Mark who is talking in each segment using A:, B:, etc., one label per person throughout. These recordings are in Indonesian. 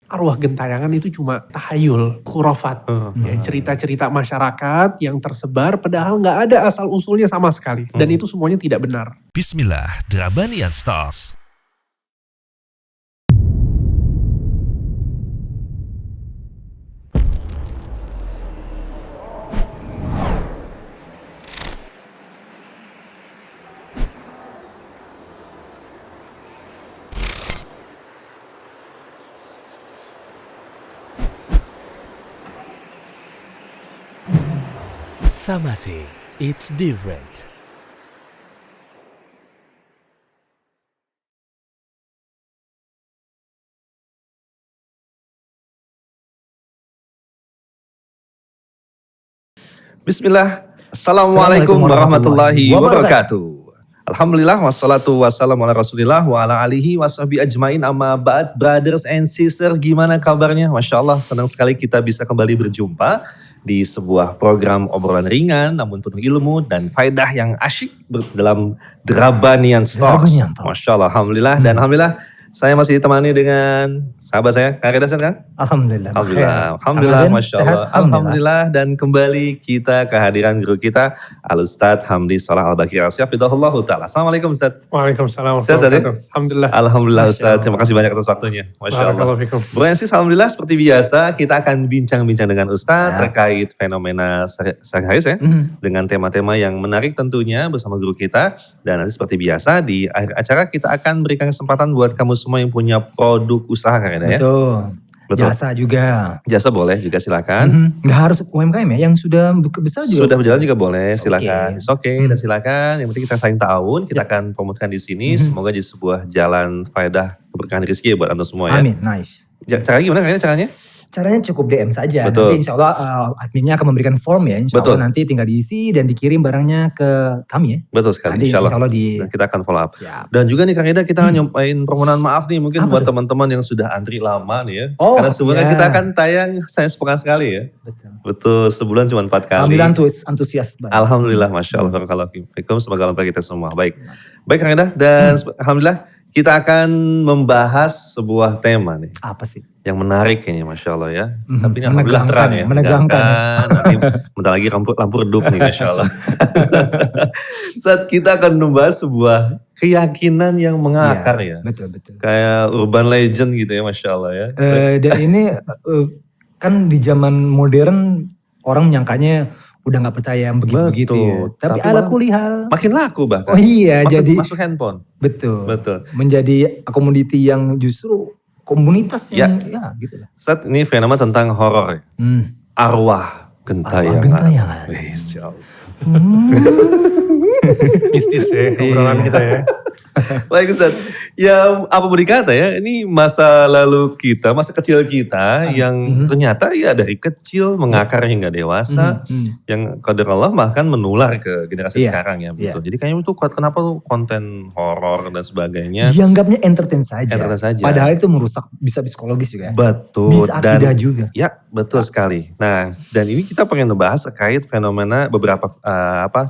A: arwah gentayangan itu cuma tahayul, khurafat. Ya, cerita-cerita masyarakat yang tersebar padahal nggak ada asal usulnya sama sekali. Dan itu semuanya tidak benar.
B: Bismillah, Drabanian Stars. Samase, it's different.
C: Bismillah, Assalamualaikum warahmatullahi wabarakatuh. Alhamdulillah, wassalatu wassalamu ala rasulillah wa ala alihi wa sahbihi ajmain amma ba'd. Brothers and sisters, gimana kabarnya? Masya Allah, senang sekali kita bisa kembali berjumpa di sebuah program obrolan ringan namun penuh ilmu dan faedah yang asyik dalam Drabanian Stars. Masya Allah, Alhamdulillah. Dan Alhamdulillah saya masih ditemani dengan sahabat saya, Kang Reda Sehat, Kang?
D: Alhamdulillah.
C: Alhamdulillah, Masya Allah. Alhamdulillah. Dan kembali kita kehadiran guru kita, Al-Ustadz Hamdi Salah Al-Bakir Al-Syafidahullah Ta'ala. Assalamualaikum Ustadz.
A: Waalaikumsalam.
C: Sehat, ya?
A: Alhamdulillah.
C: Alhamdulillah Ustadz, terima kasih banyak atas waktunya. Masya Allah. Bro Ensis, Alhamdulillah seperti biasa kita akan bincang-bincang dengan Ustadz terkait fenomena sehari-hari ya. Dengan tema-tema yang menarik tentunya bersama guru kita. Dan nanti seperti biasa di akhir acara kita akan berikan kesempatan buat kamu semua yang punya produk usaha Kang Reda ya.
D: Betul. Jasa juga.
C: Jasa boleh juga silakan.
D: Nggak harus UMKM ya, yang sudah besar juga.
C: Sudah berjalan juga boleh, silakan. It's okay. Dan silakan. Yang penting kita saling tahu, kita akan promotkan di sini. Semoga jadi sebuah jalan faedah keberkahan rezeki buat anda semua ya.
D: Amin, nice.
C: Caranya gimana kayaknya caranya?
D: Caranya cukup DM saja.
C: Betul.
D: Nanti insya Allah adminnya akan memberikan form ya. Insya Allah nanti tinggal diisi dan dikirim barangnya ke kami ya.
C: Betul sekali.
D: Nanti insya Allah
C: kita akan follow up.
D: Siap.
C: Dan juga nih Kang Reda kita nyobain permohonan maaf nih mungkin buat teman-teman yang sudah antri lama nih ya. Karena sebenarnya kita akan tayang saya sepekan sekali ya. Betul. Sebulan cuma 4 kali.
D: Alhamdulillah antusias banget.
C: Alhamdulillah, Masya Allah. Semoga Allah kita semua. Baik Kang Reda. Dan Alhamdulillah kita akan membahas sebuah tema nih.
D: Apa sih?
C: Yang menarik kayaknya Masya Allah ya. Tapi ini Alhamdulillah terang ya.
D: Menegangkan.
C: Nanti bentar lagi lampu redup nih Masya Allah. Saat kita akan membahas sebuah keyakinan yang mengakar ya.
D: Betul.
C: Kayak urban legend gitu ya Masya Allah ya.
D: Dan ini kan di zaman modern orang menyangkanya udah gak percaya yang begitu-begitu ya. Tapi ala kulihal.
C: Makin laku bahkan.
D: Oh iya,
C: makin
D: jadi.
C: masuk handphone.
D: Betul. Menjadi komoditi yang justru komunitas yang gitu lah.
C: Saat ini fenomena tentang horor. Arwah gentayangan.
A: Mistis ya obrolan kita ya.
C: Baik Ustaz, ya apa boleh dikata ya, ini masa lalu kita, masa kecil kita yang ternyata ya dari kecil mengakar hingga dewasa, yang qadar Allah bahkan menular ke generasi sekarang ya. Betul. Jadi kayaknya itu kenapa tuh konten horor dan sebagainya.
D: Dianggapnya entertain saja. Padahal itu merusak, bisa psikologis juga ya.
C: Betul.
D: Bisa akidah juga.
C: Ya betul sekali. Nah dan ini kita pengen membahas terkait fenomena beberapa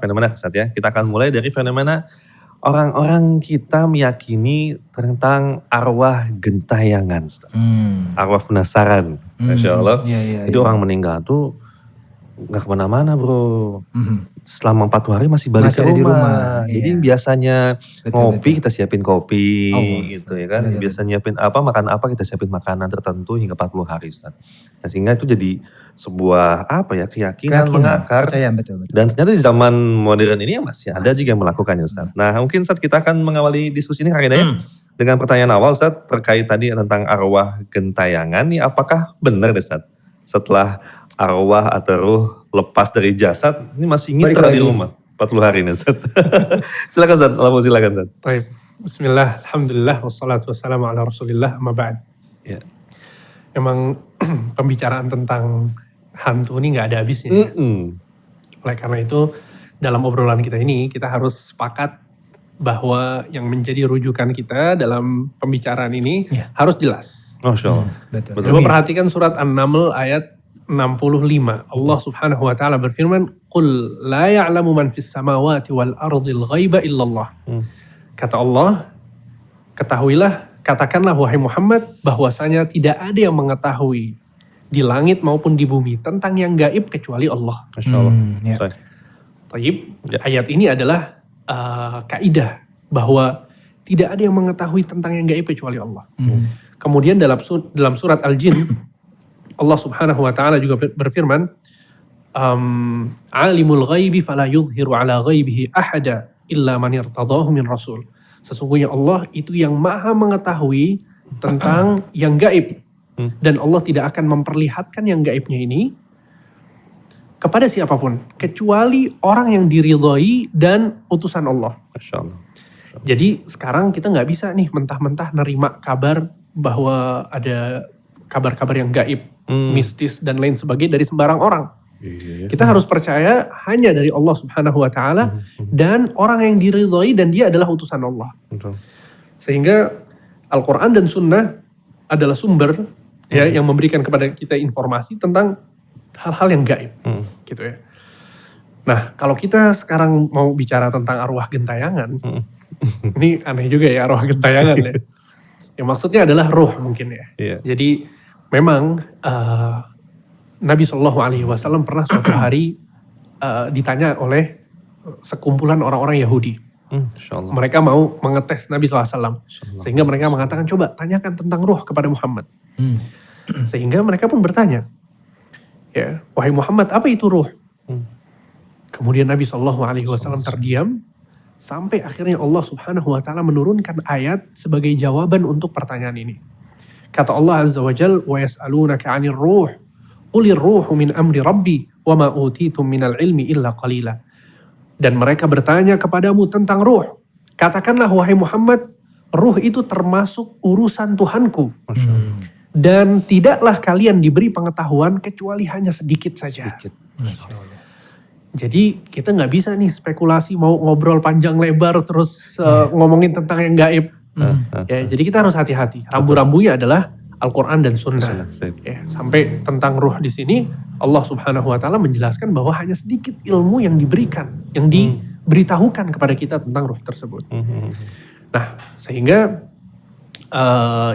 C: fenomena Ustaz ya. Kita akan mulai dari fenomena orang-orang kita meyakini tentang arwah gentayangan. Arwah penasaran. Masya Allah. Jadi orang meninggal tuh gak kemana-mana bro. Selama 40 hari masih balik ke rumah. Jadi biasanya ngopi kita siapin kopi gitu ya kan. Biasanya nyiapin makan apa kita siapin makanan tertentu hingga 40 hari Ustaz. Nah, sehingga itu jadi sebuah keyakinan mengakar.
D: Betul.
C: Dan ternyata di zaman modern ini masih ada juga yang melakukannya Ustaz. Nah mungkin Ustaz kita akan mengawali diskusi ini Kang Reda ya. Dengan pertanyaan awal Ustaz terkait tadi tentang arwah gentayangan. Nih apakah benar Ustaz setelah arwah atau ruh lepas dari jasad ini masih ngiter di rumah 40 hari nih Ustaz. Silakan Ustaz, silakan Ustaz.
A: Baik. Bismillah, alhamdulillah, wassalatu wassalamu ala rasulillah, amma ba'd.
C: Ya.
A: Emang pembicaraan tentang hantu ini gak ada habisnya. Oleh karena itu dalam obrolan kita ini kita harus sepakat bahwa yang menjadi rujukan kita dalam pembicaraan ini harus jelas.
C: Masya Allah.
D: Betul.
A: Coba perhatikan surat An-Naml ayat 65. Allah subhanahu wa ta'ala berfirman, Qul la ya'lamu man fis samawati wal ardil ghaiba illallah. Kata Allah, ketahuilah katakanlah wahai Muhammad bahwasanya tidak ada yang mengetahui di langit maupun di bumi tentang yang gaib kecuali Allah.
C: Masya Allah.
D: Ya.
C: Sorry.
A: Taib, ayat ini adalah kaidah bahwa tidak ada yang mengetahui tentang yang gaib kecuali Allah. Kemudian dalam surat Al-Jin, Allah Subhanahu wa taala juga berfirman, alimul ghaibi fala yuzhiru ala ghaibihi ahada illa man irtadahu min rasul. Sesungguhnya Allah itu yang maha mengetahui tentang yang gaib. Dan Allah tidak akan memperlihatkan yang gaibnya ini kepada siapapun. Kecuali orang yang diridhoi dan utusan Allah.
C: Masya Allah.
A: Jadi sekarang kita nggak bisa nih mentah-mentah nerima kabar bahwa ada kabar-kabar yang gaib, mistis dan lain sebagainya dari sembarang orang. Kita harus percaya hanya dari Allah Subhanahu wa taala dan orang yang diridhoi dan dia adalah utusan Allah.
C: Betul.
A: Sehingga Al-Qur'an dan Sunnah adalah sumber yang memberikan kepada kita informasi tentang hal-hal yang gaib. Gitu ya. Nah, kalau kita sekarang mau bicara tentang arwah gentayangan, ini aneh juga ya arwah gentayangan ya. Yang maksudnya adalah roh mungkin ya.
C: Iya.
A: Jadi memang Nabi SAW pernah suatu hari ditanya oleh sekumpulan orang-orang Yahudi.
C: Masya Allah.
A: Mereka mau mengetes Nabi SAW. Sehingga mereka mengatakan, coba tanyakan tentang roh kepada Muhammad. Sehingga mereka pun bertanya, ya, wahai Muhammad, apa itu roh? Kemudian Nabi SAW terdiam, sampai akhirnya Allah Subhanahu wa taala menurunkan ayat sebagai jawaban untuk pertanyaan ini. Kata Allah Azza wa Jalla, wa yas'alunaka 'anir ruh, qulir ruhu min amri rabbi, wa ma utitum minal ilmi illa qalila. Dan mereka bertanya kepadamu tentang ruh. Katakanlah wahai Muhammad, ruh itu termasuk urusan Tuhanku. Dan tidaklah kalian diberi pengetahuan kecuali hanya sedikit saja. Jadi kita nggak bisa nih spekulasi mau ngobrol panjang lebar terus ngomongin tentang yang gaib. Ya, jadi kita harus hati-hati. Rambu-rambunya adalah Al-Quran dan Sunnah. Ya, sampai tentang ruh di sini Allah Subhanahu wa taala menjelaskan bahwa hanya sedikit ilmu yang diberikan, yang diberitahukan kepada kita tentang ruh tersebut. Nah, sehingga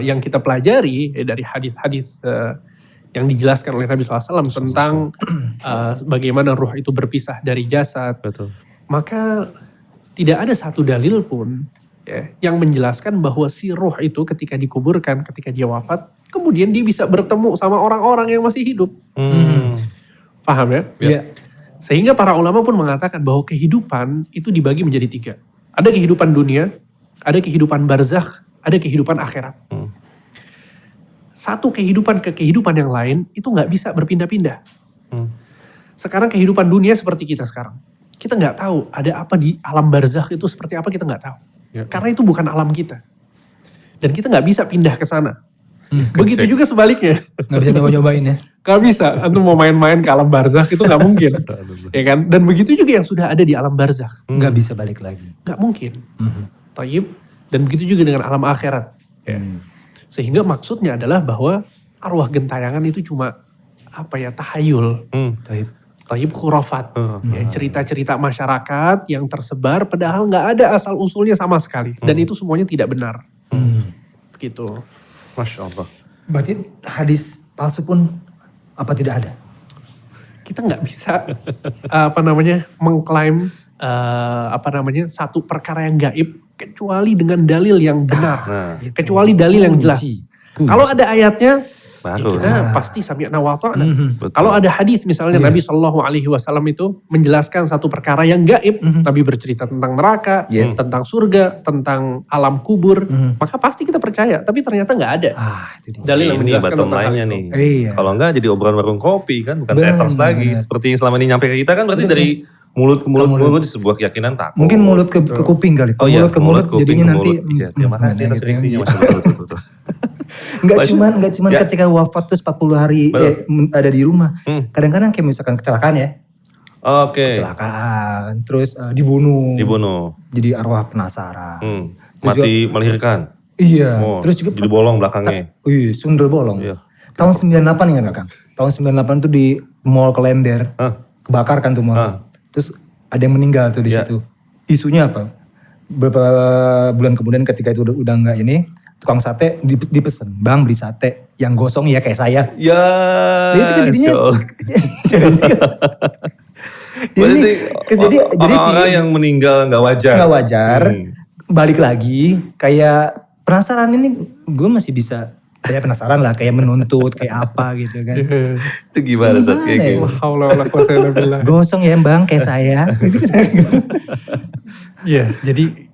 A: yang kita pelajari dari hadis-hadis yang dijelaskan oleh Nabi SAW tentang bagaimana ruh itu berpisah dari jasad.
C: Betul.
A: Maka tidak ada satu dalil pun ya, yang menjelaskan bahwa si ruh itu ketika dikuburkan, ketika dia wafat, kemudian dia bisa bertemu sama orang-orang yang masih hidup. Paham ya?
D: Iya.
A: Sehingga para ulama pun mengatakan bahwa kehidupan itu dibagi menjadi 3. Ada kehidupan dunia, ada kehidupan barzakh, ada kehidupan akhirat. Satu kehidupan ke kehidupan yang lain itu nggak bisa berpindah-pindah. Sekarang kehidupan dunia seperti kita sekarang. Kita nggak tahu ada apa di alam barzakh itu seperti apa, kita nggak tahu. Karena itu bukan alam kita. Dan kita nggak bisa pindah ke sana. Begitu juga sebaliknya.
D: Nggak bisa nyoba-nyobain ya.
A: Gak bisa. Antum mau main-main ke alam barzakh itu nggak mungkin. Ya kan? Dan begitu juga yang sudah ada di alam barzakh.
D: Nggak bisa balik lagi.
A: Nggak mungkin. Taib. Dan begitu juga dengan alam akhirat. Ya. Sehingga maksudnya adalah bahwa arwah gentayangan itu cuma tahayul. Taib khurafat. Ya, cerita-cerita masyarakat yang tersebar padahal nggak ada asal usulnya sama sekali. Dan itu semuanya tidak benar. Begitu.
C: Masya Allah.
D: Berarti hadis palsu pun apa tidak ada?
A: Kita nggak bisa mengklaim satu perkara yang gaib kecuali dengan dalil yang benar, kecuali dalil yang jelas. Kalau ada ayatnya,
C: baru
A: kita pasti sami'na wa ata'na. Kalau ada hadis misalnya Nabi SAW itu menjelaskan satu perkara yang gaib, Nabi bercerita tentang neraka, tentang surga, tentang alam kubur, maka pasti kita percaya. Tapi ternyata nggak ada
D: Itu dia.
A: dalil yang
C: Ini
A: menjelaskan
C: bottom
A: tentang hal
C: line-nya
A: itu.
C: nih.
D: Iya.
C: Kalau enggak jadi obrolan warung kopi kan, bukan
D: Benar,
C: tetos lagi.
D: benar.
C: Seperti yang selama ini nyampe ke kita kan berarti dari mulut ke mulut di sebuah keyakinan takut.
D: Mungkin mulut ke kuping kali.
C: Oh iya,
D: Mulut ke mulut
C: kuping
D: jadinya
C: ke
D: nanti.
C: mulut. Iya, terima kasih atas reaksinya. Masya Allah. Betul.
D: Enggak cuman ketika wafat terus 40 hari ada di rumah. Kadang-kadang kayak misalkan kecelakaan ya.
C: Oke.
D: Kecelakaan, terus dibunuh. Jadi arwah penasaran. Terus
C: Mati melahirkan.
D: Iya,
C: Oh,
D: terus juga
C: jadi bolong belakangnya.
D: sundel bolong.
C: Iya.
D: Tahun 98 ingat gak Kang? Tahun 98 tuh di Mall Klender. Kebakar kan tuh mall. Terus ada yang meninggal tuh di situ. Isunya apa? Beberapa bulan kemudian ketika itu udah enggak ini, tukang sate dipesen, "Bang, beli sate yang gosong ya kayak saya."
C: Ya.
D: Itu kan jadinya jadi
C: orang-orang yang meninggal nggak wajar.
D: nggak wajar. Balik lagi kayak penasaran ini gue masih bisa kayak penasaran lah kayak menuntut kayak apa gitu kan.
C: Itu gimana saat kayak
D: ya?
C: gitu?
D: Gosong ya Bang kayak saya.
A: Iya, jadi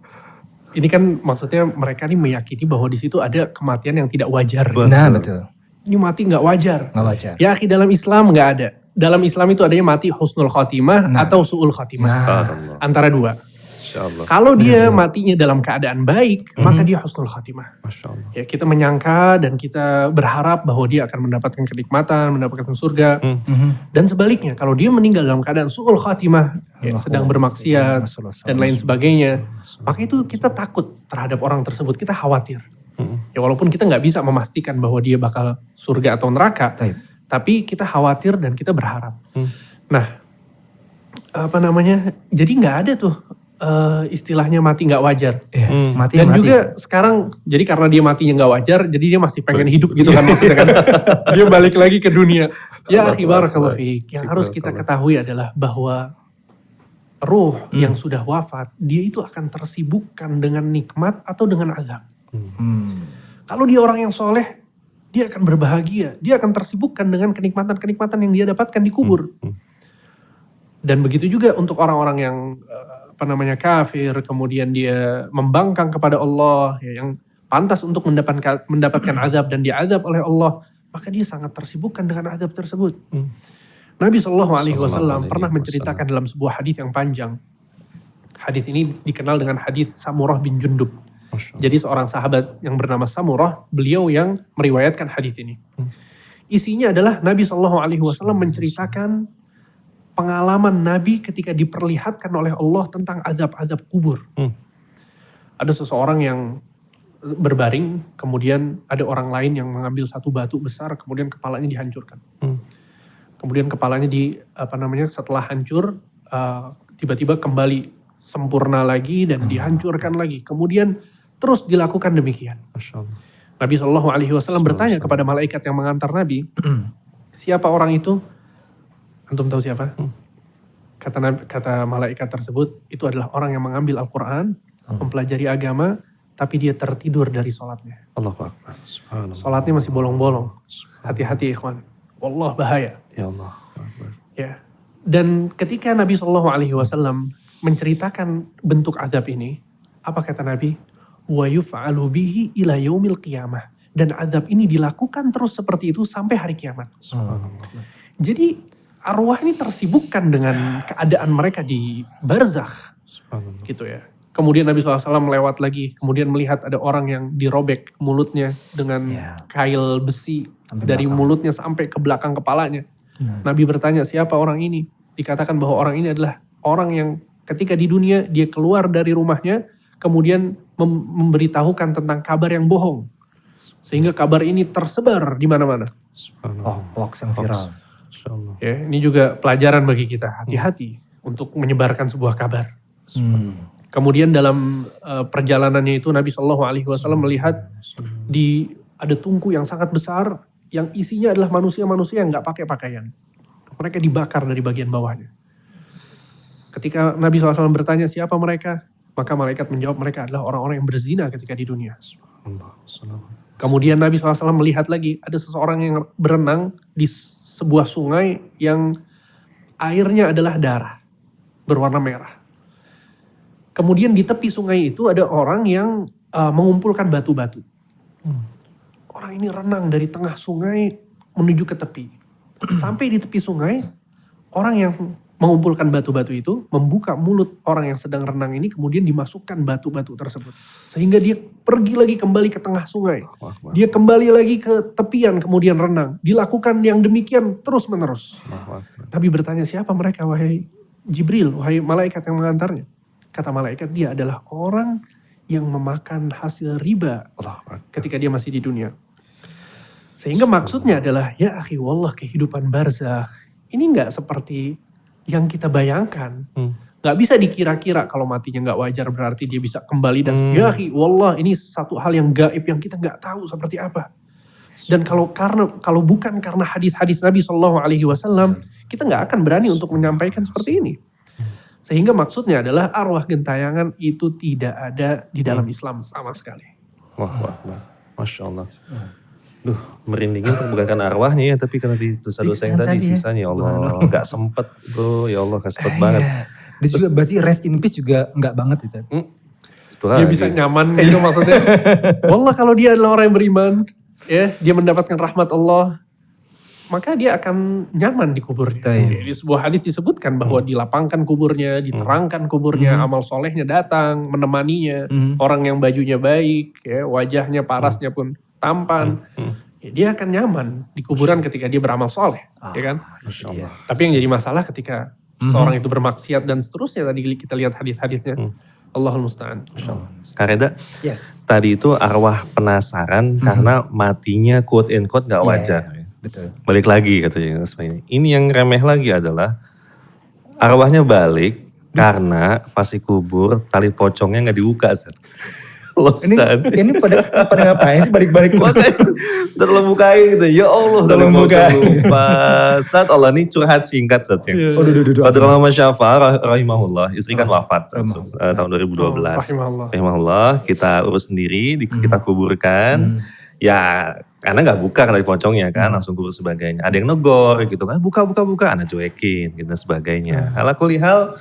A: ini kan maksudnya mereka nih meyakini bahwa di situ ada kematian yang tidak wajar.
D: Nah betul.
A: Ini mati nggak wajar.
D: Nggak wajar.
A: Ya akhi, dalam Islam nggak ada. Dalam Islam itu adanya mati husnul khotimah atau su'ul khotimah. Antara dua.
C: Insyaallah.
A: Kalau dia matinya dalam keadaan baik, maka dia husnul khotimah.
C: Masya Allah.
A: Ya kita menyangka dan kita berharap bahwa dia akan mendapatkan kenikmatan, mendapatkan surga. Dan sebaliknya, kalau dia meninggal dalam keadaan su'ul khotimah, sedang bermaksiat dan lain sebagainya, maka itu kita takut terhadap orang tersebut, kita khawatir. Ya walaupun kita nggak bisa memastikan bahwa dia bakal surga atau neraka, tapi kita khawatir dan kita berharap. Nah, jadi nggak ada tuh istilahnya mati nggak wajar.
D: Mati
A: Dan juga sekarang, jadi karena dia matinya nggak wajar, jadi dia masih pengen hidup gitu kan maksudnya kan. Dia balik lagi ke dunia. Ya akhi barakallahu fiik. Yang harus kita ketahui adalah bahwa ruh yang sudah wafat, dia itu akan tersibukkan dengan nikmat atau dengan azab. Kalau dia orang yang soleh, dia akan berbahagia. Dia akan tersibukkan dengan kenikmatan-kenikmatan yang dia dapatkan di kubur. Dan begitu juga untuk orang-orang yang kafir, kemudian dia membangkang kepada Allah, ya, yang pantas untuk mendapatkan azab dan diazab oleh Allah, maka dia sangat tersibukkan dengan azab tersebut. Nabi SAW pernah menceritakan dalam sebuah hadis yang panjang. Hadis ini dikenal dengan hadis Samurah bin Jundub. Jadi seorang sahabat yang bernama Samurah, beliau yang meriwayatkan hadis ini. Isinya adalah Nabi SAW menceritakan pengalaman Nabi ketika diperlihatkan oleh Allah tentang azab-azab kubur. Ada seseorang yang berbaring, kemudian ada orang lain yang mengambil satu batu besar, kemudian kepalanya dihancurkan. Kemudian kepalanya setelah hancur, tiba-tiba kembali sempurna lagi dan dihancurkan lagi. Kemudian terus dilakukan demikian. Nabi SAW bertanya kepada malaikat yang mengantar Nabi, siapa orang itu? Antum tahu siapa? Kata malaikat tersebut, itu adalah orang yang mengambil Al-Quran, mempelajari agama, tapi dia tertidur dari sholatnya.
C: Allahu Akbar. Subhanallah.
A: Sholatnya masih bolong-bolong. Hati-hati ikhwan. Wallah bahaya.
C: Ya Allah.
A: Ya. Dan ketika Nabi SAW menceritakan bentuk azab ini, apa kata Nabi? Wa yuf'alu bihi ila yaumil qiyamah. Dan azab ini dilakukan terus seperti itu sampai hari kiamat. Jadi arwah ini tersibukkan dengan keadaan mereka di barzakh. Gitu ya. Kemudian Nabi SAW melewat lagi, kemudian melihat ada orang yang dirobek mulutnya dengan kail besi dari mulutnya sampai ke belakang kepalanya. Nabi bertanya, siapa orang ini? Dikatakan bahwa orang ini adalah orang yang ketika di dunia dia keluar dari rumahnya, kemudian memberitahukan tentang kabar yang bohong. Sehingga kabar ini tersebar di mana-mana.
D: Hoax yang viral.
A: Ya, ini juga pelajaran bagi kita, hati-hati untuk menyebarkan sebuah kabar. Kemudian dalam perjalanannya itu Nabi SAW melihat ada tungku yang sangat besar yang isinya adalah manusia-manusia yang nggak pakai pakaian. Mereka dibakar dari bagian bawahnya. Ketika Nabi SAW bertanya siapa mereka, maka malaikat menjawab mereka adalah orang-orang yang berzina ketika di dunia. Kemudian Nabi SAW melihat lagi ada seseorang yang berenang di sebuah sungai yang airnya adalah darah berwarna merah. Kemudian di tepi sungai itu ada orang yang mengumpulkan batu-batu. Orang ini renang dari tengah sungai menuju ke tepi. Sampai di tepi sungai, orang yang mengumpulkan batu-batu itu membuka mulut orang yang sedang renang ini, kemudian dimasukkan batu-batu tersebut. Sehingga dia pergi lagi kembali ke tengah sungai. Dia kembali lagi ke tepian kemudian renang. Dilakukan yang demikian terus menerus. Nabi bertanya, siapa mereka wahai Jibril, wahai malaikat yang mengantarnya? Kata malaikat, dia adalah orang yang memakan hasil riba ketika dia masih di dunia. Sehingga maksudnya adalah, ya akhi wallah kehidupan barzakh ini gak seperti yang kita bayangkan Gak bisa dikira-kira kalau matinya gak wajar berarti dia bisa kembali dan ya akhi, wallah ini satu hal yang gaib yang kita gak tahu seperti apa. Dan kalau bukan karena hadis-hadis Nabi SAW, kita gak akan berani untuk menyampaikan seperti ini. Sehingga maksudnya adalah arwah gentayangan itu tidak ada di dalam Islam sama sekali.
C: Wah. Masya Allah. Duh, merindingin bukan karena arwahnya ya, tapi karena di dosa-dosa yang tadi sisanya. Ya Allah, gak sempet bro, ya Allah gak sempet banget.
D: Dia juga berarti rest in peace juga enggak banget Ustaz.
A: Dia bisa nyaman gitu maksudnya. Wallah kalau dia adalah orang yang beriman, ya dia mendapatkan rahmat Allah, maka dia akan nyaman di kuburnya. Di sebuah hadis disebutkan bahwa dilapangkan kuburnya, diterangkan kuburnya, amal solehnya datang, menemaninya, orang yang bajunya baik, ya wajahnya parasnya pun tampan, ya, dia akan nyaman di kuburan ketika dia beramal soleh, ya kan? Tapi yang jadi masalah ketika seorang itu bermaksiat dan seterusnya, tadi kita lihat hadis-hadisnya. Allahul musta'an.
C: Kak Reda,
D: Yes.
C: tadi itu arwah penasaran karena matinya quote and quote gak wajar.
D: Betul.
C: Balik lagi katanya. Ini yang remeh lagi adalah arwahnya balik karena pas dikubur tali pocongnya gak dibuka.
D: Ini pada ngapain sih balik-balik?
C: Makanya tolong bukain gitu. Ya Allah tolong bukain. Ustaz Allah ini curhat singkat Ustaz. Fadil Rahman Syafa rahimahullah, istri kan wafat tahun 2012. Rahimahullah, kita urus sendiri, kita kuburkan. Ya karena gak buka tali pocongnya kan, langsung kubur sebagainya. Ada yang negor gitu kan, buka, anak cuekin gitu dan sebagainya. Ala kulihal,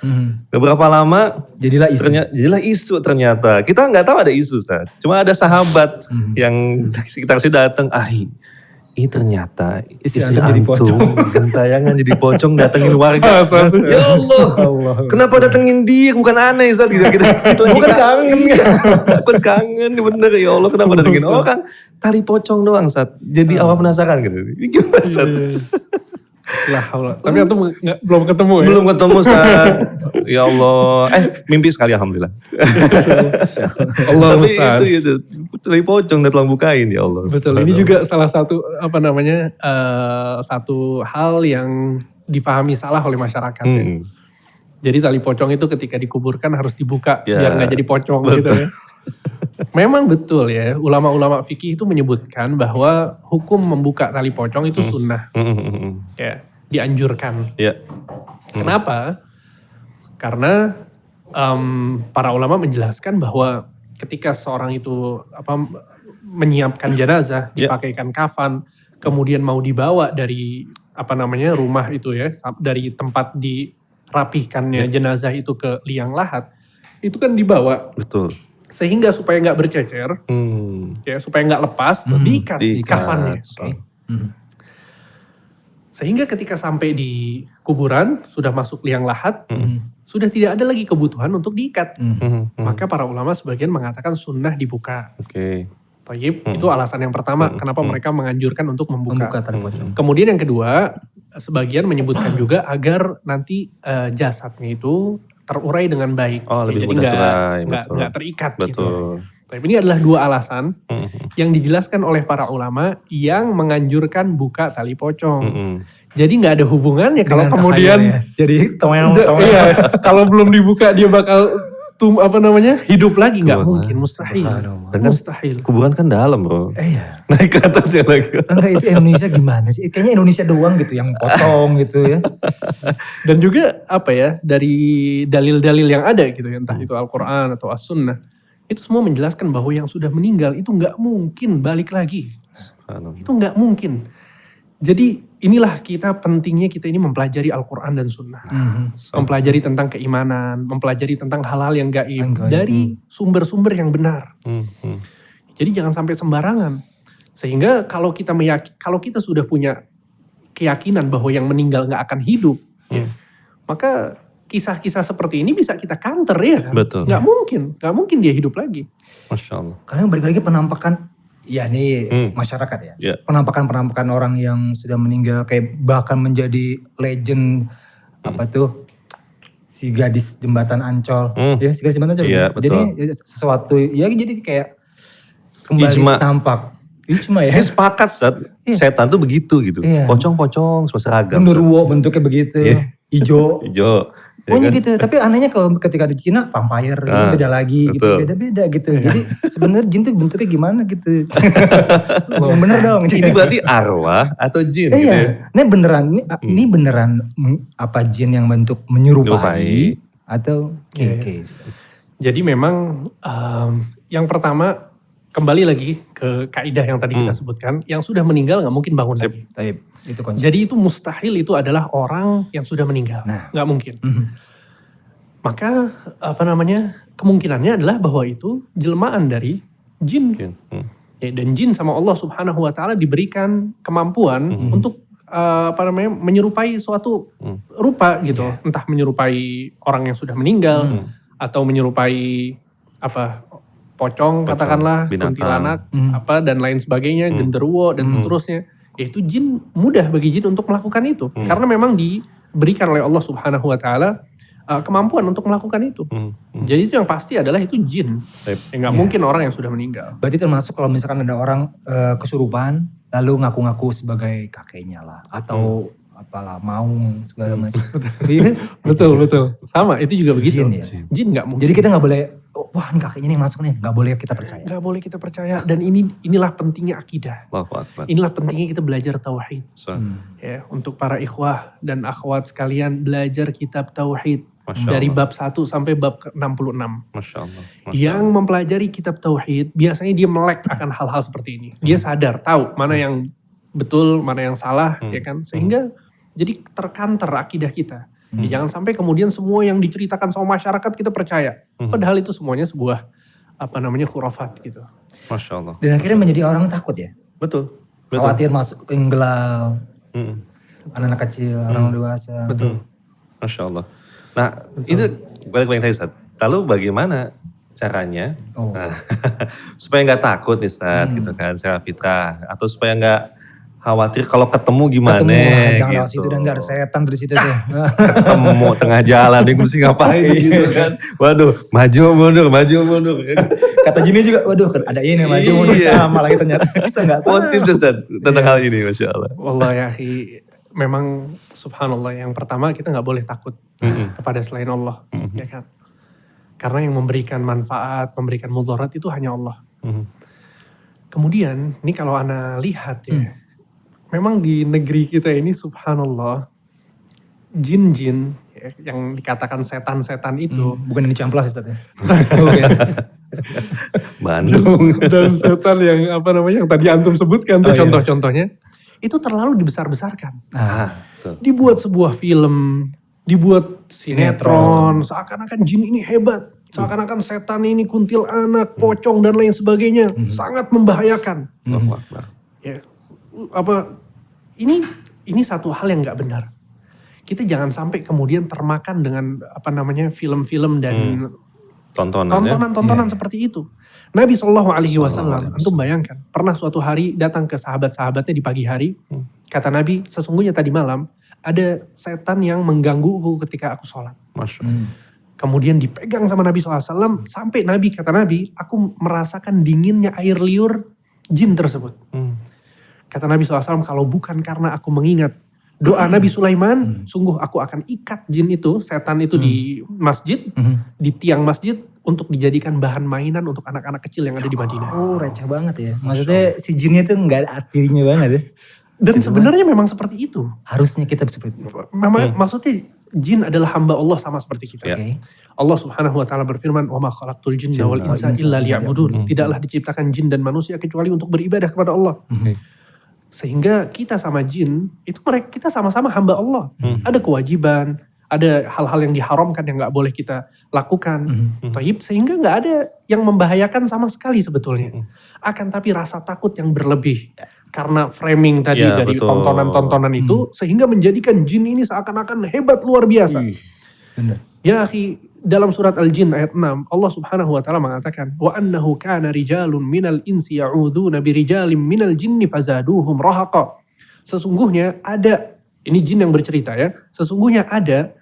C: beberapa lama jadilah isu ternyata. Kita gak tahu ada isu Ustaz. Cuma ada sahabat yang sekitar sini datang, ini ternyata istri antum gentayangan jadi pocong datengin warga. Ya Allah, kenapa datengin dia bukan aneh Ustaz gitu. Bukan kangen bener ya Allah, kenapa datengin orang tali pocong doang Ustaz. Jadi awal penasaran gitu. Ini gimana Ustaz?
A: Tapi antum belum ketemu ya?
C: Belum ketemu Ustaz. Ya Allah. Mimpi sekali alhamdulillah.
A: Allah
C: Tapi
A: Ustaz.
C: itu tali pocong dan tolong bukain ya Allah.
A: Betul, ini juga salah satu satu hal yang dipahami salah oleh masyarakat. Ya. Jadi tali pocong itu ketika dikuburkan harus dibuka biar gak jadi pocong gitu ya. Memang betul ya, ulama-ulama fikih itu menyebutkan bahwa hukum membuka tali pocong itu sunnah. Ya, dianjurkan. Kenapa? Karena para ulama menjelaskan bahwa ketika seorang itu menyiapkan jenazah, dipakaikan kafan, kemudian mau dibawa dari rumah itu ya, dari tempat dirapihkannya jenazah itu ke liang lahat, itu kan dibawa.
C: Betul.
A: Sehingga supaya nggak bercecer, ya supaya nggak lepas, diikat kafannya. Sehingga ketika sampai di kuburan, sudah masuk liang lahat, sudah tidak ada lagi kebutuhan untuk diikat. Maka para ulama sebagian mengatakan sunnah dibuka. Tayyib, itu alasan yang pertama kenapa mereka menganjurkan untuk membuka tali pocong. Kemudian yang kedua, sebagian menyebutkan juga agar nanti jasadnya itu terurai dengan baik.
C: Lebih
A: jadi nggak terikat gitu. Tapi ini adalah dua alasan yang dijelaskan oleh para ulama yang menganjurkan buka tali pocong. Jadi nggak ada hubungannya kalau kemudian
D: jadi
A: kalau belum dibuka dia bakal hidup lagi, nggak mungkin, mustahil. Mustahil.
C: Kuburan kan dalam bro.
D: Iya.
C: Naik ke atasnya lagi.
D: Enggak, itu Indonesia gimana sih? Kayaknya Indonesia doang gitu yang potong gitu ya.
A: Dan juga dari dalil-dalil yang ada gitu ya, entah itu Al-Quran atau As-Sunnah, itu semua menjelaskan bahwa yang sudah meninggal itu nggak mungkin balik lagi. Itu nggak mungkin. Jadi inilah pentingnya kita ini mempelajari Al-Quran dan Sunnah. Mempelajari tentang keimanan, mempelajari tentang hal-hal yang gaib dari sumber-sumber yang benar. Jadi jangan sampai sembarangan. Sehingga kalau kita sudah punya keyakinan bahwa yang meninggal gak akan hidup, maka kisah-kisah seperti ini bisa kita counter ya kan.
C: Betul.
A: Gak mungkin dia hidup lagi.
C: Masya Allah.
D: Karena balik lagi penampakan, masyarakat ya. Penampakan orang yang sudah meninggal, kayak bahkan menjadi legend, si gadis jembatan Ancol. Ya, si gadis jembatan Ancol.
C: Iya, betul.
D: Jadi sesuatu, jadi kayak kembali tampak. Cuma ya.
C: Ini sepakat setan tuh begitu gitu.
D: Iya.
C: Pocong-pocong semua seragam.
D: Genderuwo bentuknya begitu.
C: Iya.
D: Hijau.
C: Hijau.
D: Pokoknya gitu. Tapi anehnya kalau ketika di Cina vampire gitu, beda lagi gitu.
C: betul.
D: Beda-beda gitu. Jadi sebenarnya jin tuh bentuknya gimana gitu. Yang bener dong.
C: Ini berarti arwah atau jin gitu ya?
D: Iya. Ini beneran apa jin yang bentuk menyerupai atau case.
A: Jadi memang yang pertama kembali lagi ke kaidah yang tadi kita sebutkan, yang sudah meninggal nggak mungkin bangun lagi.
D: Itu konsep.
A: Jadi itu mustahil, itu adalah orang yang sudah meninggal, nggak mungkin. Maka kemungkinannya adalah bahwa itu jelmaan dari jin. Ya, dan jin sama Allah Subhanahu Wa Taala diberikan kemampuan untuk menyerupai suatu rupa gitu, entah menyerupai orang yang sudah meninggal atau menyerupai pocong katakanlah, kuntilanak, dan lain sebagainya, genderuwo dan seterusnya. Yaitu jin, mudah bagi jin untuk melakukan itu. Karena memang diberikan oleh Allah Subhanahu Wa Taala kemampuan untuk melakukan itu. Jadi itu yang pasti adalah itu jin. Nggak mungkin orang yang sudah meninggal.
D: Berarti termasuk kalau misalkan ada orang kesurupan lalu ngaku-ngaku sebagai kakeknya lah. Atau apalah maung segala macam.
A: Betul. Sama, itu juga begitu.
D: Jin ya?
A: Jin nggak mungkin.
D: Jadi kita nggak boleh, wah ini kakeknya nih masuk nih. Nggak boleh kita percaya.
A: Nggak boleh kita percaya. Dan inilah pentingnya akidah. Inilah pentingnya kita belajar tauhid. Ya, untuk para ikhwah dan akhwat sekalian, belajar kitab tauhid. Dari bab 1 sampai bab 66.
C: Masya Allah.
A: Yang mempelajari kitab tauhid, biasanya dia melek akan hal-hal seperti ini. Dia sadar, tahu mana yang betul, mana yang salah, ya kan? Sehingga jadi terkanter akidah kita. Ya, jangan sampai kemudian semua yang diceritakan sama masyarakat kita percaya. Padahal itu semuanya sebuah khurafat gitu.
C: Masya Allah.
D: Dan akhirnya menjadi orang takut ya.
C: Betul.
D: Khawatir masuk ke yang gelap. Anak-anak kecil, orang dewasa.
A: Betul.
C: Masya Allah. Nah, itu balik tadi Ustaz. Lalu bagaimana caranya supaya nggak takut nih Ustaz, gitu kan, secara fitrah, atau supaya nggak khawatir kalau ketemu gimana
D: jangan lewat
C: gitu.
D: situ dan gak ada setan dari situ tuh.
C: Ketemu tengah jalan, dia mesti ngapain gitu kan. Waduh, maju mundur.
D: Kata Jini juga, waduh ada ini maju mundur sama lagi ternyata. Kita gak tahu.
C: Tips Ustaz tentang hal ini, Masya Allah.
A: Wallah ya akhi, memang subhanallah, yang pertama kita gak boleh takut kepada selain Allah, ya kan. Karena yang memberikan manfaat, memberikan mudarat itu hanya Allah. Kemudian, ini kalau ana lihat ya, memang di negeri kita ini subhanallah, jin-jin ya, yang dikatakan setan-setan itu.
D: Bukan yang dicamplas Ustaz ya.
C: Bandung.
A: Dan setan yang yang tadi antum sebutkan tuh contoh-contohnya, itu terlalu dibesar-besarkan. Dibuat sebuah film, dibuat sinetron, seakan-akan jin ini hebat, seakan-akan setan ini kuntilanak, pocong dan lain sebagainya, sangat membahayakan. Ya, ini satu hal yang nggak benar. Kita jangan sampai kemudian termakan dengan film-film dan tontonan seperti itu. Nabi SAW, antum bayangkan, pernah suatu hari datang ke sahabat-sahabatnya di pagi hari, kata Nabi, sesungguhnya tadi malam ada setan yang menggangguku ketika aku sholat. Kemudian dipegang sama Nabi SAW, sampai kata Nabi, aku merasakan dinginnya air liur jin tersebut. Kata Nabi SAW, kalau bukan karena aku mengingat doa Nabi Sulaiman, sungguh aku akan ikat jin itu, setan itu di masjid, di tiang masjid, untuk dijadikan bahan mainan untuk anak-anak kecil yang ada di Madinah.
D: Oh, receh banget ya. Maksudnya si jinnya itu gak ada artinya banget ya.
A: Dan sebenarnya memang seperti itu.
D: Harusnya kita seperti itu.
A: Maksudnya jin adalah hamba Allah sama seperti kita. Allah Subhanahu wa taala berfirman, "Wa ma khalaqtul jinna wal insa illa liya'budun." Tidaklah diciptakan jin dan manusia kecuali untuk beribadah kepada Allah. Sehingga kita sama jin, itu kita sama-sama hamba Allah. Ada kewajiban, ada hal-hal yang diharamkan yang gak boleh kita lakukan. Sehingga gak ada yang membahayakan sama sekali sebetulnya. Akan tapi rasa takut yang berlebih. Karena framing tadi dari tontonan-tontonan itu, sehingga menjadikan jin ini seakan-akan hebat luar biasa. Ya akhi, dalam surat Al-Jin ayat 6, Allah Subhanahu wa taala mengatakan, "Wa annahu kana rijalun minal insi ya'udzuna birijalin minal jinni fazaduhum rahaqa." Sesungguhnya ada, ini jin yang bercerita ya, sesungguhnya ada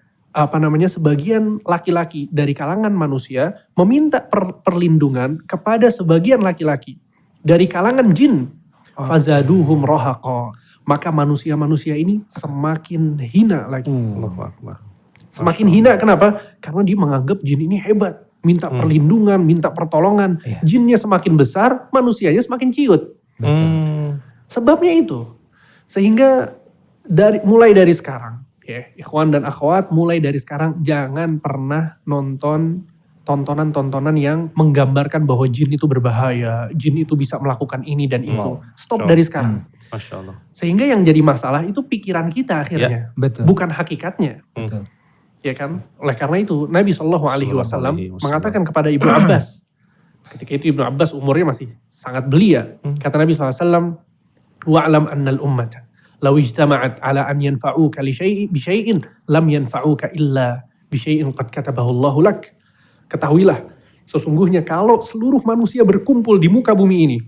A: sebagian laki-laki dari kalangan manusia meminta perlindungan kepada sebagian laki-laki dari kalangan jin, Fazaduhum rahaqa. Maka manusia-manusia ini semakin hina lagi.
C: Allahu Akbar.
A: Semakin hina kenapa? Karena dia menganggap jin ini hebat. Minta perlindungan, minta pertolongan. Jinnya semakin besar, manusianya semakin ciut. Sebabnya itu. Sehingga mulai dari sekarang. Ya, ikhwan dan akhwat, mulai dari sekarang jangan pernah nonton tontonan-tontonan yang menggambarkan bahwa jin itu berbahaya. Jin itu bisa melakukan ini dan itu. Stop dari sekarang.
C: Masya Allah.
A: Sehingga yang jadi masalah itu pikiran kita akhirnya.
D: Betul.
A: Bukan hakikatnya.
D: Betul.
A: Ya kan? Oleh karena itu Nabi SAW mengatakan kepada Ibnu Abbas. Ketika itu Ibnu Abbas umurnya masih sangat belia. Kata Nabi SAW, wa'lam annal ummata law ijtama'at ala an yanfa'uka bi syai'in lam yanfa'uka illa bi syai'in qad katabahu Allahu lak. Ketahuilah, sesungguhnya kalau seluruh manusia berkumpul di muka bumi ini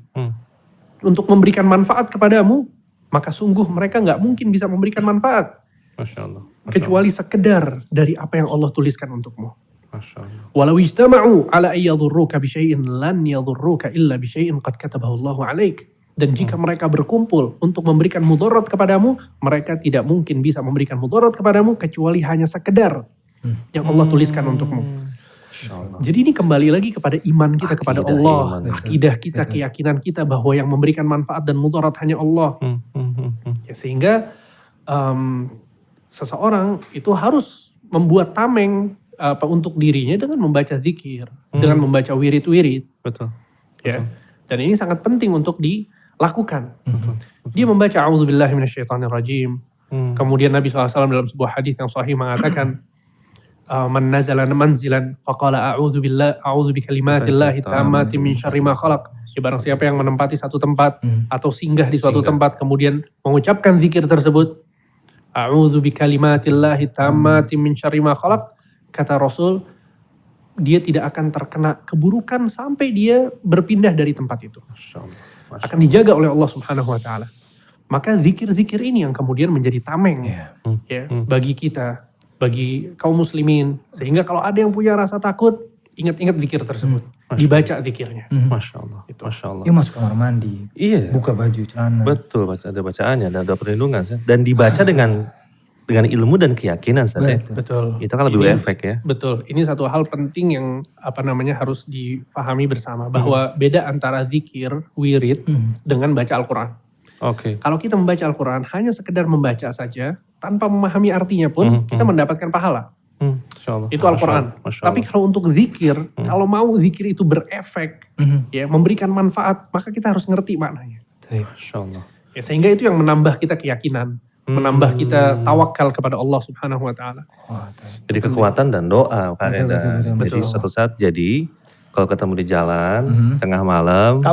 A: untuk memberikan manfaat kepadamu, maka sungguh mereka nggak mungkin bisa memberikan manfaat.
C: Masya Allah.
A: Kecuali sekedar dari apa yang Allah tuliskan untukmu.
C: Masya Allah.
A: Walau ijtama'u ala ayyadhurruka bisyai'in lan yadhurruka illa bisyai'in qad katabahu Allahu 'alaik. Dan jika mereka berkumpul untuk memberikan mudarat kepadamu, mereka tidak mungkin bisa memberikan mudarat kepadamu kecuali hanya sekedar yang Allah tuliskan untukmu. Jadi ini kembali lagi kepada iman kita kepada Allah, akidah kita, keyakinan kita bahwa yang memberikan manfaat dan mudarat hanya Allah. Ya, sehingga seseorang itu harus membuat tameng untuk dirinya dengan membaca zikir, dengan membaca wirid-wirid.
C: Betul.
A: Ya. Dan ini sangat penting untuk dilakukan. Dia membaca a'udzubillahi minasyaitonirrajim. Kemudian Nabi SAW dalam sebuah hadis yang sahih mengatakan, man nazala manzilan faqala a'udzu bikalimatillahi tammati min syarri ma khalaq. Ya, barang siapa yang menempati satu tempat atau singgah di suatu tempat kemudian mengucapkan zikir tersebut, a'udzu bikalimatillahi tammati min syarri ma khalaq, kata Rasul, dia tidak akan terkena keburukan sampai dia berpindah dari tempat itu. Akan dijaga oleh Allah Subhanahu wa taala. Maka zikir-zikir ini yang kemudian menjadi tameng ya bagi kita, bagi kaum muslimin, sehingga kalau ada yang punya rasa takut, ingat-ingat zikir tersebut, dibaca zikirnya.
C: Masya Allah.
A: Itu.
C: Masya Allah.
D: Ya masuk kamar mandi, buka baju celana.
C: Betul, ada bacaannya, ada perlindungan. Dan dibaca dengan ilmu dan keyakinan.
A: Betul.
C: Itu kan lebih berefek ya.
A: Betul. Ini satu hal penting yang harus difahami bersama, bahwa beda antara zikir, wirid dengan baca Al-Quran.
C: Oke.
A: Kalau kita membaca Al-Quran hanya sekedar membaca saja, tanpa memahami artinya pun, kita mendapatkan pahala.
C: Masya Allah.
A: Itu Al-Quran. Tapi kalau untuk zikir, kalau mau zikir itu berefek, ya memberikan manfaat, maka kita harus ngerti maknanya.
C: Masya Allah.
A: Ya, sehingga itu yang menambah kita keyakinan, menambah kita tawakal kepada Allah Subhanahu wa taala.
C: Jadi kekuatan dan doa Kak Reda. Jadi suatu saat kalau ketemu di jalan tengah malam,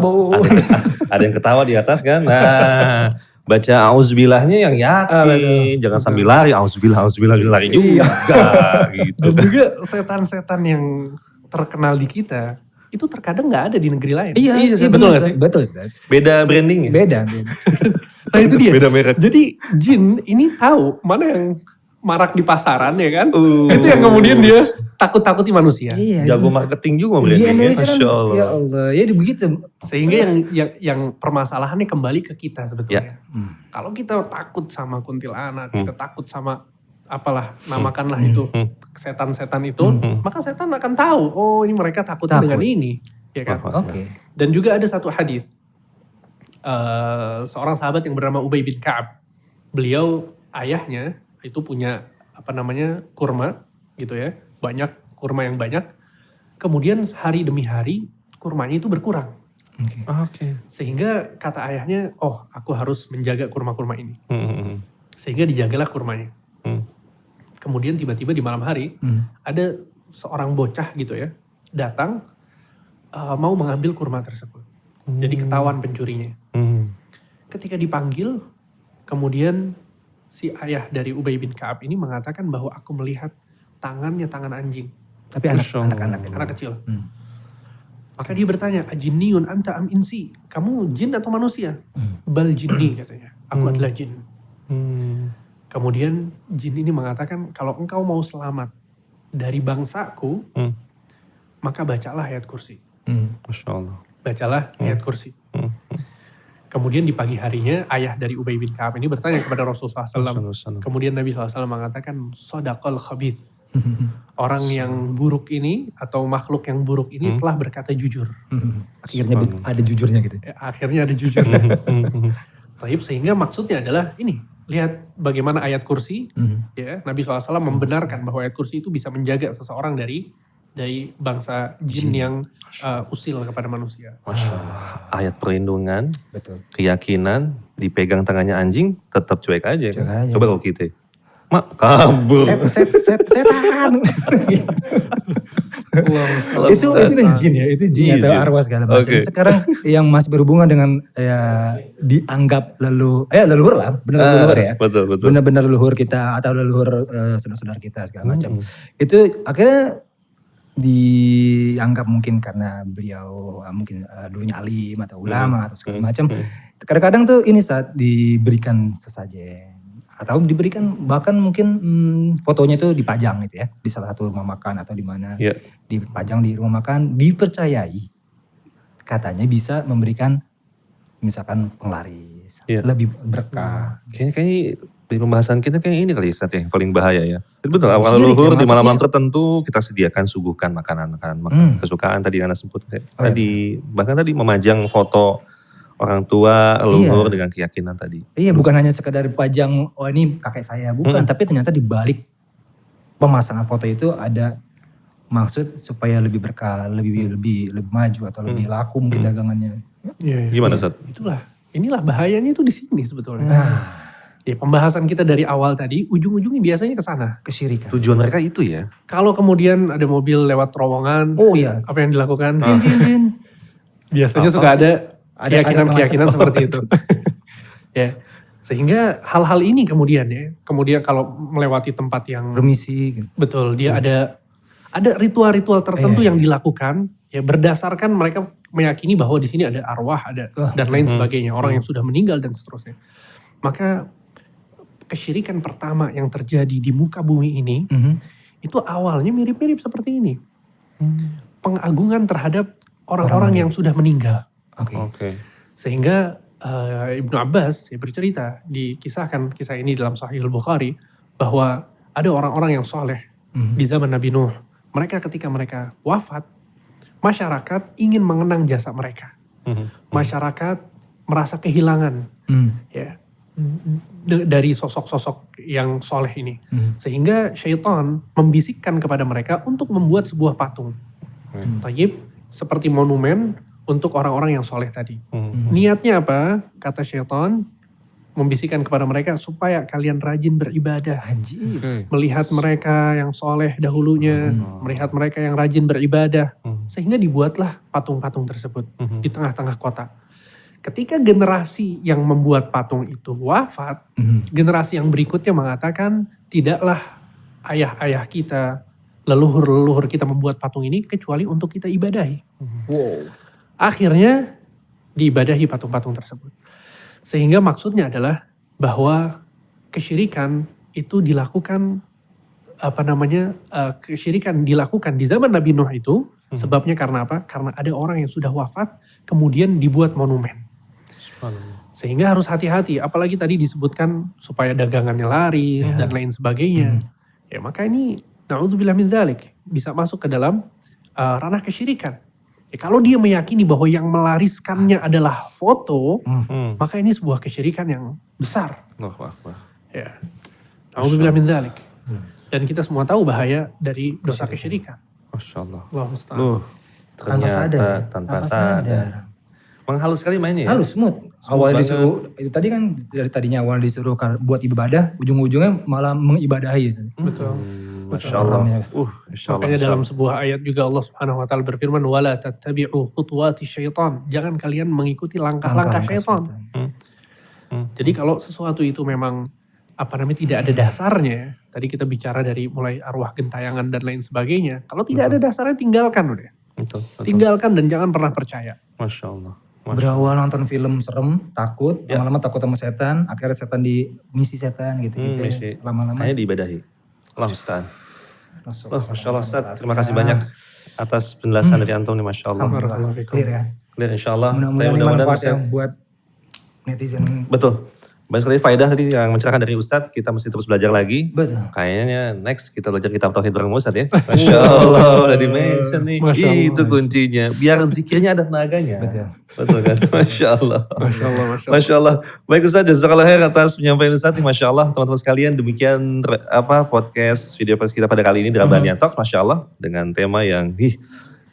C: ada yang ketawa di atas kan. Nah, baca auzubillahnya yang yakin, jangan sambil lari, auzubillah lari juga gitu.
A: Dan juga setan-setan yang terkenal di kita itu terkadang nggak ada di negeri lain.
D: Iya,
A: betul nggak sih?
D: Betul.
C: Beda brandingnya.
D: Beda.
A: Nah itu dia.
C: Beda merek.
A: Jadi jin ini tahu mana yang marak di pasaran ya kan. Itu yang kemudian dia takut-takuti manusia.
D: Iya.
C: Jago marketing juga
D: Di
C: brandingnya.
D: Indonesia kan,
C: Masya Allah.
D: ya Allah, ya begitu.
A: Sehingga yang permasalahannya kembali ke kita sebetulnya. Kalau kita takut sama kuntilanak, kita takut sama apalah, namakanlah itu setan-setan itu, maka setan akan tahu, oh ini mereka takutnya dengan ini. Ya kan?
D: Oke.
A: Dan juga ada satu hadis. Seorang sahabat yang bernama Ubay bin Ka'ab. Beliau ayahnya itu punya kurma gitu ya. Banyak, kurma yang banyak. Kemudian hari demi hari kurmanya itu berkurang.
C: Oke.
A: Sehingga kata ayahnya, oh aku harus menjaga kurma-kurma ini. Sehingga dijagalah kurmanya. Kemudian tiba-tiba di malam hari ada seorang bocah gitu ya. Datang mau mengambil kurma tersebut. Jadi ketahuan pencurinya. Ketika dipanggil, kemudian si ayah dari Ubay bin Ka'ab ini mengatakan bahwa aku melihat tangannya tangan anjing.
D: Tapi anak
A: kecil. Maka dia bertanya, ajinniun anta am insi? Kamu jin atau manusia? Bal jinni katanya. Aku adalah jin. Kemudian jin ini mengatakan, kalau engkau mau selamat dari bangsaku, maka bacalah ayat kursi.
C: Masya Allah.
A: Bacalah ayat kursi. Kemudian di pagi harinya ayah dari Ubay bin Ka'ab ini bertanya kepada Rasulullah SAW. Kemudian Nabi SAW mengatakan, Sodaqal khabith. Orang yang buruk ini atau makhluk yang buruk ini telah berkata jujur.
D: Akhirnya ada jujurnya gitu.
A: Akhirnya ada jujur. Taib, sehingga maksudnya adalah ini. Lihat bagaimana ayat kursi. Ya, Nabi SAW membenarkan bahwa ayat kursi itu bisa menjaga seseorang dari bangsa jin yang usil kepada manusia.
C: Masya Allah. Ayat perlindungan,
D: Betul.
C: keyakinan, dipegang tangannya anjing, tetap cuek aja.
D: Cuek aja.
C: Coba kalau kita, mak kabur.
D: Setan. itu kan jin ya, itu jin atau arwah segala macam.
C: Okay.
D: Sekarang yang masih berhubungan dengan dianggap leluhur lah, benar leluhur ya.
C: Betul.
D: Benar-benar leluhur kita atau leluhur saudara-saudara kita segala macam. Itu akhirnya dianggap mungkin karena beliau mungkin dulunya alim atau ulama atau segala macam. Kadang-kadang tuh ini saat diberikan sesajen atau diberikan bahkan mungkin fotonya itu dipajang gitu ya di salah satu rumah makan atau di mana, dipajang di rumah makan, dipercayai katanya bisa memberikan misalkan penglaris, lebih berkah.
C: Kayaknya di pembahasan kita kayak ini kali Ustaz ya, paling bahaya ya. Betul, awal leluhur di malam-malam tertentu kita sediakan suguhkan makanan kesukaan tadi Anda sebut. Tadi bahkan tadi memajang foto orang tua leluhur dengan keyakinan tadi.
D: Iya, bukan hanya sekedar pajang oh ini kakek saya, bukan, tapi ternyata di balik pemasangan foto itu ada maksud supaya lebih berkah, lebih maju atau lebih laku mungkin dagangannya.
C: Gimana Ustaz?
A: Inilah bahayanya itu di sini sebetulnya. Ya, pembahasan kita dari awal tadi ujung-ujungnya biasanya ke sana.
D: Kesyirikan.
C: Tujuan mereka itu ya.
A: Kalau kemudian ada mobil lewat terowongan, apa yang dilakukan?
D: Jin.
A: Biasanya suka ada keyakinan seperti itu. Ya, sehingga hal-hal ini kemudian kalau melewati tempat yang
D: remisi gitu.
A: Betul, dia ada ritual-ritual tertentu yang dilakukan ya berdasarkan mereka meyakini bahwa di sini ada arwah, dan lain sebagainya, orang yang sudah meninggal dan seterusnya. Maka kesyirikan pertama yang terjadi di muka bumi ini itu awalnya mirip-mirip seperti ini. Pengagungan terhadap orang-orang yang sudah meninggal.
C: Oke.
A: Sehingga Ibnu Abbas bercerita, dikisahkan kisah ini dalam Sahih Al-Bukhari, bahwa ada orang-orang yang soleh di zaman Nabi Nuh. Mereka ketika mereka wafat, masyarakat ingin mengenang jasa mereka. Masyarakat merasa kehilangan ya dari sosok-sosok yang soleh ini. Sehingga syaitan membisikkan kepada mereka untuk membuat sebuah patung. Tayyib, seperti monumen untuk orang-orang yang soleh tadi. Niatnya apa? Kata syaitan, membisikkan kepada mereka supaya kalian rajin beribadah. Melihat mereka yang soleh dahulunya, melihat mereka yang rajin beribadah. Sehingga dibuatlah patung-patung tersebut di tengah-tengah kota. Ketika generasi yang membuat patung itu wafat, generasi yang berikutnya mengatakan tidaklah ayah-ayah kita, leluhur-leluhur kita membuat patung ini kecuali untuk kita ibadahi. Akhirnya diibadahi patung-patung tersebut. Sehingga maksudnya adalah bahwa kesyirikan itu dilakukan kesyirikan dilakukan di zaman Nabi Nuh itu sebabnya karena apa? Karena ada orang yang sudah wafat kemudian dibuat monumen. Sehingga harus hati-hati, apalagi tadi disebutkan supaya dagangannya laris dan lain sebagainya. Ya maka ini na'udzubillah min dzalik bisa masuk ke dalam ranah kesyirikan. Ya, kalau dia meyakini bahwa yang melariskannya adalah foto, maka ini sebuah kesyirikan yang besar. Ya. Na'udzubillah min dzalik. Dan kita semua tahu bahaya dari dosa kesyirikan.
C: Masya Allah.
A: Ternyata
C: tanpa sadar. Menghalus sekali mainnya ya?
D: Halus, smooth. Awalnya disuruh, itu tadi kan dari tadinya awal disuruh buat ibadah, ujung-ujungnya malah mengibadahi.
A: Betul.
C: Masya Allah.
A: Makanya dalam sebuah ayat juga Allah Subhanahu Wa Taala berfirman, wala tattabi'u khutuwati syaitan. Jangan kalian mengikuti langkah-langkah syaitan. Jadi kalau sesuatu itu memang tidak ada dasarnya, tadi kita bicara dari mulai arwah gentayangan dan lain sebagainya. Kalau tidak ada dasarnya tinggalkan udah.
C: Betul.
A: Tinggalkan dan jangan pernah percaya.
C: Masya Allah.
D: Berawal nonton film serem, takut, lama-lama takut sama setan, akhirnya setan misi setan gitu-gitu. Lama-lama.
C: Hanya diibadahi. Allah Ustaz. Masya Allah Ustaz, terima kasih banyak atas penjelasan dari Antum nih, Masya Allah.
D: Clear ya.
C: Clear insya Allah.
D: Mudah-mudahan manfaat yang buat netizen.
C: Betul. Banyak sekali faedah tadi yang mencerahkan dari Ustadz, kita mesti terus belajar lagi.
D: Betul.
C: Kayaknya next kita belajar kitab tauhid bareng Ustadz ya. Masya Allah, udah di-mention nih.
A: Masya Allah.
C: Itu kuncinya. Biar zikirnya ada tenaganya.
D: Betul.
C: Betul kan? Masya Allah.
A: Masya Allah, Masya Allah.
C: Masya Allah. Baik Ustadz, jazakallah khair atas penyampaian Ustadz. Masya Allah, teman-teman sekalian, demikian podcast video kita pada kali ini di Rabbanian Talks. Masya Allah, dengan tema yang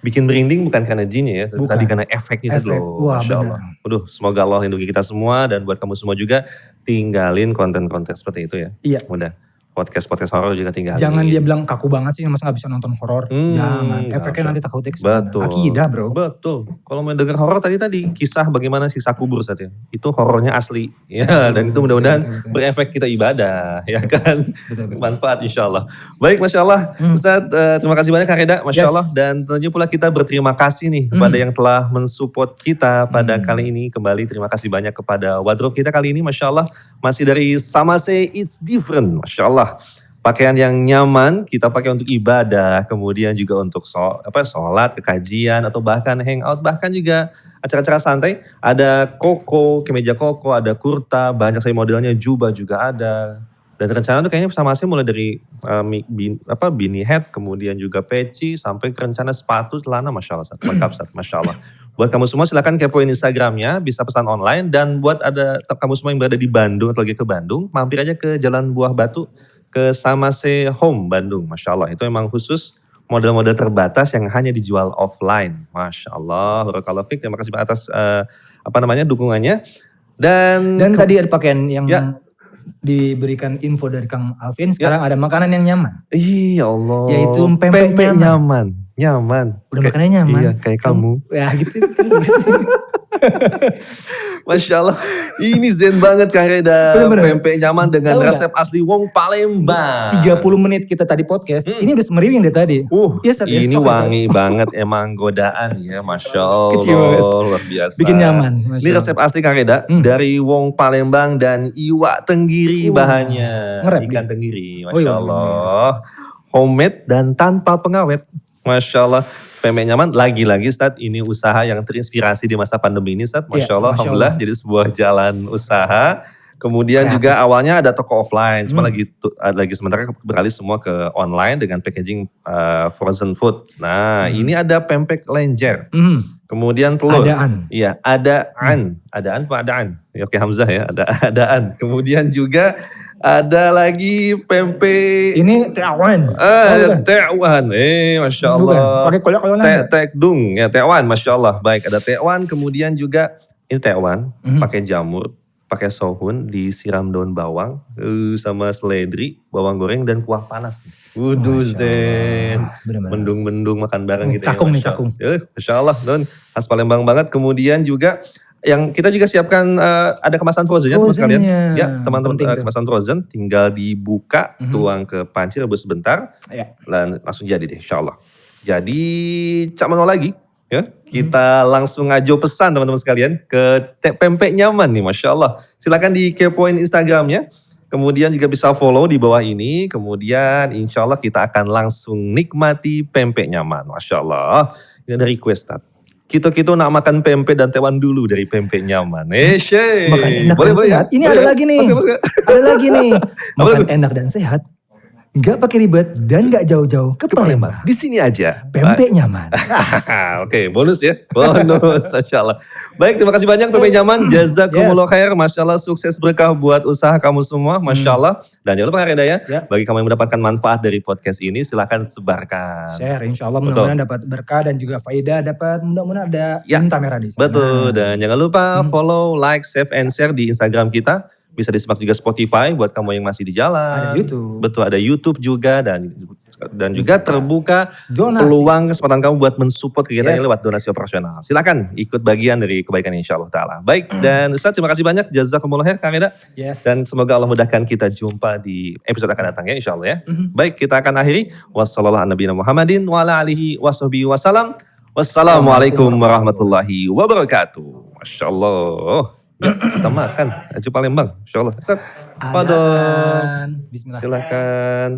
C: bikin merinding bukan karena jinnya ya, tapi tadi karena efeknya itu loh.
D: Wah,
C: Masya Allah. Waduh, semoga Allah lindungi kita semua dan buat kamu semua juga tinggalin konten-konten seperti itu ya.
D: Iya.
C: Mudah. Podcast horor juga tinggalin.
D: Jangan dia bilang kaku banget sih, masa gak bisa nonton horor. Jangan,
C: nggak
D: efeknya
C: usah.
D: nanti takutnya kesana.
C: Betul.
D: Akidah bro.
C: Betul. Kalau mau denger horor tadi kisah bagaimana siksa kubur saja. Itu horornya asli. Ya, dan itu mudah-mudahan
D: Betul.
C: berefek kita ibadah, ya kan?
D: Betul.
C: Manfaat insya Allah. Baik, Masya Allah. Ustadz, terima kasih banyak Kak Reda, Masya
D: Yes.
C: Allah. Dan tentunya pula kita berterima kasih nih kepada yang telah mensupport kita pada kali ini. Kembali terima kasih banyak kepada wardrobe kita kali ini, Masya Allah. Masih dari Samase It's Different, Masya Allah. Pakaian yang nyaman kita pakai untuk ibadah, kemudian juga untuk sholat, kekajian, atau bahkan hangout, bahkan juga acara-acara santai. Ada koko, kemeja koko, ada kurta, banyak sekali modelnya, jubah juga ada. Dan rencana tuh kayaknya sama-sama mulai dari beanie hat, kemudian juga peci, sampai ke rencana sepatu, celana, Masya Allah, lengkap, Masya Allah. Buat kamu semua silahkan kepoin Instagramnya, bisa pesan online. Dan buat kamu semua yang berada di Bandung atau lagi ke Bandung, mampir aja ke Jalan Buah Batu, ke Samase Home Bandung, Masya Allah. Itu emang khusus model-model terbatas yang hanya dijual offline. Masya Allah, barakallahu fiik. Terima kasih atas dukungannya. Dan
D: tadi ada pakaian yang
C: Ya.
D: diberikan info dari Kang Alvin, sekarang ada makanan yang nyaman.
C: iya Allah.
D: Yaitu pempek
C: nyaman. Nyaman.
D: Udah makanannya nyaman.
C: Iya, kayak kamu.
D: Ya gitu.
C: Masya Allah. Ini zen banget Kak Reda.
D: Bener-bener.
C: Pempek nyaman dengan
D: Tahu
C: resep asli Wong Palembang.
D: 30 menit kita tadi podcast, ini udah semeriwing dari tadi. Yes,
C: Ini
D: esok.
C: wangi banget emang godaan ya. Masya Allah.
D: Kecil banget.
C: Luar biasa.
D: Bikin nyaman. Masya
C: Ini resep asli Kak Reda. Dari Wong Palembang dan iwak tenggiri bahannya.
D: Ngerep
C: Ikan
D: dia.
C: tenggiri.
D: Oh,
C: Masya
D: iya,
C: Allah. Homemade dan tanpa pengawet. Masya Allah. Pempek nyaman lagi-lagi Ustadz, ini usaha yang terinspirasi di masa pandemi ini Ustadz. Masya
D: Iya,
C: Allah,
D: Masya
C: alhamdulillah
D: Allah.
C: jadi sebuah jalan usaha. Kemudian juga awalnya ada toko offline, cuma lagi sementara beralih semua ke online dengan packaging frozen food. Nah, ini ada pempek lenjer. Kemudian telur.
D: Adaan.
C: Iya, adaan. Adaan apa adaan? Ya, oke Hamzah ya, adaan. Kemudian juga ada lagi pempek
D: Ini teawan.
C: tekwan. Masya Allah.
D: Pakai kolak-kolak.
C: Tekdung, ya tekwan, Masya Allah. Baik, ada tekwan, kemudian juga ini tekwan, pakai jamur, pakai sohun, disiram daun bawang, sama seledri, bawang goreng, dan kuah panas. Wuduh Zen.
D: Bener-bener.
C: Mendung-mendung makan bareng gitu
D: Cakung nih,
C: Masya
D: cakung.
C: Allah. Masya Allah, Don. Khas Palembang banget. Kemudian juga yang kita juga siapkan ada kemasan frozen ya teman sekalian.
D: Frozennya.
C: Ya teman-teman
D: Penting tuh.
C: kemasan frozen tinggal dibuka, tuang ke panci rebus sebentar,
D: Ya.
C: dan langsung jadi deh insya Allah. Jadi cak menol lagi ya. Kita langsung aja pesan teman-teman sekalian ke pempek nyaman nih Masya Allah. Silakan dikepoin Instagramnya. Kemudian juga bisa follow di bawah ini. Kemudian insya Allah kita akan langsung nikmati pempek nyaman. Masya Allah. Ini ada request Tat. Kita nak makan pempek dan tewan dulu dari pempek nyaman. Syekh.
D: Makan enak
C: Boleh,
D: dan
C: boleh,
D: sehat.
C: ya?
D: Ini
C: Boleh
D: ada
C: ya?
D: lagi nih.
C: Masuk.
D: Ada lagi nih.
C: Apa
D: Makan
C: tuh?
D: enak dan sehat. Nggak pakai ribet dan nggak jauh-jauh ke Palembang.
C: Di sini aja.
D: Pempek nyaman.
C: Oke, bonus ya. Bonus, Masya Allah. Baik, terima kasih banyak Pempek Nyaman. Jazakumullah khair. Masya Allah, sukses berkah buat usaha kamu semua. Masya Allah. Dan jangan lupa Kak Reda ya. Bagi kamu yang mendapatkan manfaat dari podcast ini, silahkan sebarkan.
D: Share, insya Allah mudah-mudahan dapat berkah dan juga faedah, dapat mudah-mudahan ada tinta merah di sana.
C: Betul. Dan jangan lupa follow, like, save, and share di Instagram kita. Bisa disimak juga Spotify buat kamu yang masih di jalan.
D: Ada YouTube.
C: Betul, ada YouTube juga dan juga terbuka
D: Donasi.
C: peluang kesempatan kamu buat mensupport kegiatan ini lewat donasi operasional. Silakan ikut bagian dari kebaikan insya Allah Ta'ala. Baik, dan Ustaz terima kasih banyak. Jazakumullah khair Kak Reda.
D: Yes.
C: Dan semoga Allah mudahkan kita jumpa di episode akan datang ya insya Allah ya. Baik, kita akan akhiri. Wassalamualaikum warahmatullahi wabarakatuh. Masya Allah. Ya, kita makan. Aju Palembang. Insya Allah. Ustaz, apa dong?
D: Bismillah.
C: Silakan.